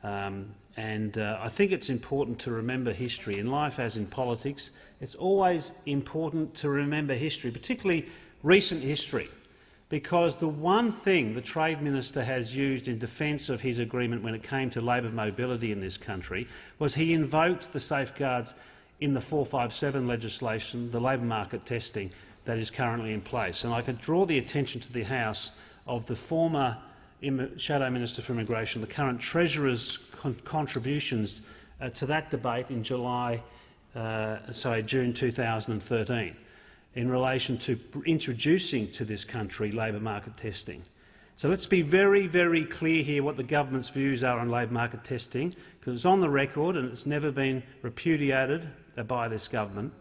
I think it's important to remember history. In life, as in politics, it's always important to remember history, particularly recent history, because the one thing the Trade Minister has used in defence of his agreement when it came to labour mobility in this country was he invoked the safeguards in the 457 legislation, the labour market testing that is currently in place. And I could draw the attention to the House of the former Shadow Minister for Immigration, the current Treasurer's contributions to that debate in June 2013 in relation to introducing to this country labour market testing. So let's be very, very clear here what the government's views are on labour market testing, because it's on the record and it's never been repudiated by this government,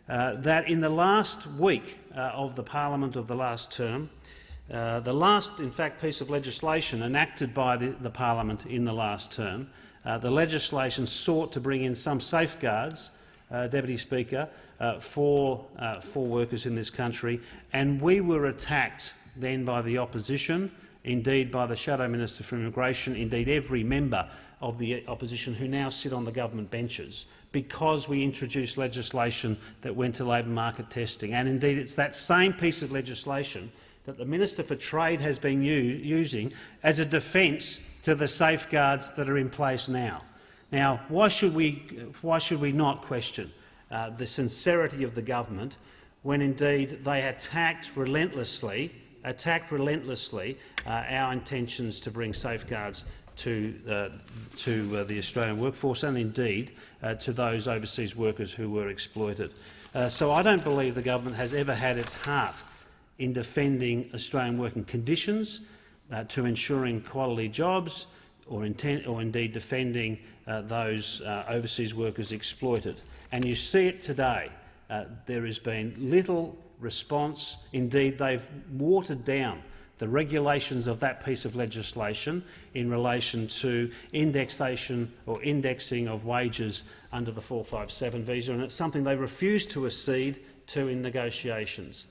that in the last week of the parliament of the last term, the last, in fact, piece of legislation enacted by the parliament in the last term, the legislation sought to bring in some safeguards, Deputy Speaker, for workers in this country, and we were attacked then by the opposition, indeed by the Shadow Minister for Immigration, indeed every member of the opposition who now sit on the government benches, because we introduced legislation that went to labour market testing. And indeed it's that same piece of legislation that the Minister for Trade has been using as a defence to the safeguards that are in place now. Now, why should we not question the sincerity of the government when indeed they attacked relentlessly our intentions to bring safeguards to the Australian workforce and indeed to those overseas workers who were exploited. So I don't believe the government has ever had its heart in defending Australian working conditions, to ensuring quality jobs, or indeed defending those overseas workers exploited. And you see it today. There has been little response. Indeed, they've watered down the regulations of that piece of legislation in relation to indexation or indexing of wages under the 457 visa, and it's something they refuse to accede to in negotiations.